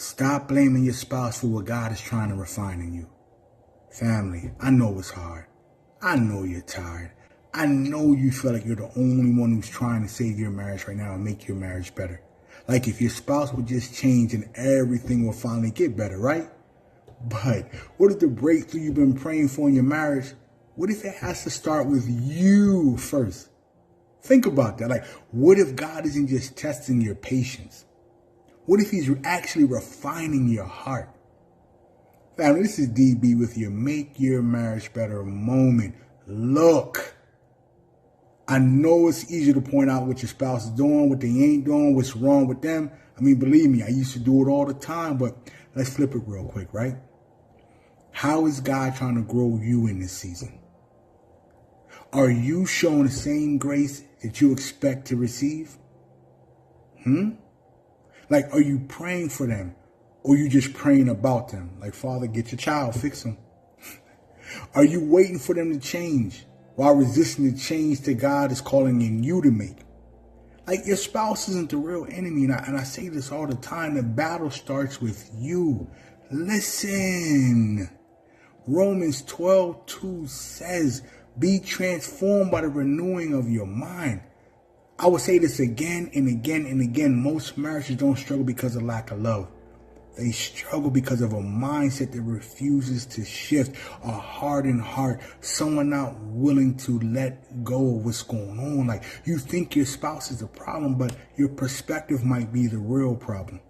Stop blaming your spouse for what God is trying to refine in you. Family, I know it's hard. I know you're tired. I know you feel like you're the only one who's trying to save your marriage right now and make your marriage better. Like if your spouse would just change and everything will finally get better, right? But what if the breakthrough you've been praying for in your marriage, what if it has to start with you first? Think about that. Like, what if God isn't just testing your patience? What if he's actually refining your heart? Family, this is DB with your Make Your Marriage Better moment. Look, I know it's easy to point out what your spouse is doing, what they ain't doing, what's wrong with them. I mean, believe me, I used to do it all the time, but let's flip it real quick, right? How is God trying to grow you in this season? Are you showing the same grace that you expect to receive? Like, are you praying for them? Or are you just praying about them? Like, Father, get your child, fix them. Are you waiting for them to change while resisting the change that God is calling in you to make? Like, your spouse isn't the real enemy. And I say this all the time. The battle starts with you. Listen. Romans 12:2 says, be transformed by the renewing of your mind. I would say this again and again and again. Most marriages don't struggle because of lack of love. They struggle because of a mindset that refuses to shift, a hardened heart, someone not willing to let go of what's going on. Like, you think your spouse is the problem, but your perspective might be the real problem.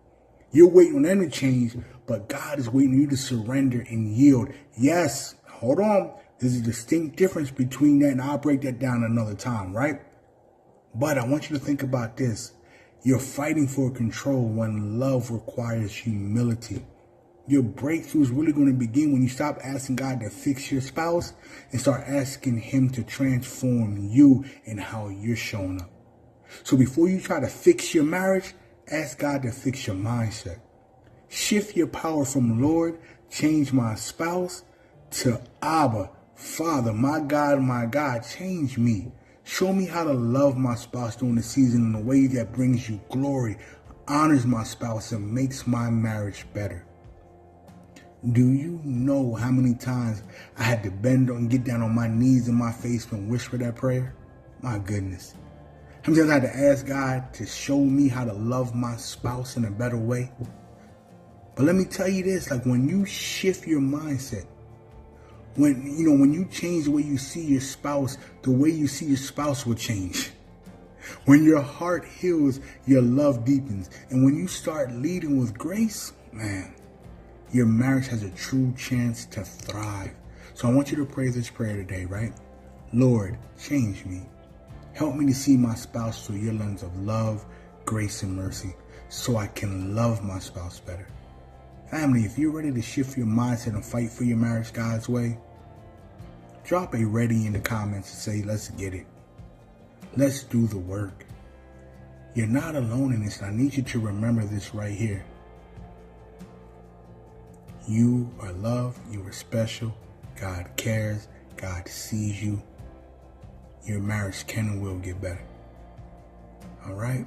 You're waiting on them to change, but God is waiting on you to surrender and yield. Yes, hold on. There's a distinct difference between that, and I'll break that down another time, right? But I want you to think about this. You're fighting for control when love requires humility. Your breakthrough is really going to begin when you stop asking God to fix your spouse and start asking him to transform you and how you're showing up. So before you try to fix your marriage, ask God to fix your mindset. Shift your power from Lord, change my spouse, to Abba, Father, my God, change me. Show me how to love my spouse during the season in a way that brings you glory, honors my spouse, and makes my marriage better. Do you know how many times I had to bend and get down on my knees and my face and whisper that prayer? My goodness. How many times I had to ask God to show me how to love my spouse in a better way? But let me tell you this, like when you shift your mindset, when you change the way you see your spouse, the way you see your spouse will change. When your heart heals, your love deepens. And when you start leading with grace, man, your marriage has a true chance to thrive. So I want you to pray this prayer today, right? Lord, change me. Help me to see my spouse through your lens of love, grace, and mercy so I can love my spouse better. Family, if you're ready to shift your mindset and fight for your marriage God's way, drop a ready in the comments and say, let's get it. Let's do the work. You're not alone in this, and I need you to remember this right here. You are loved. You are special. God cares. God sees you. Your marriage can and will get better. All right?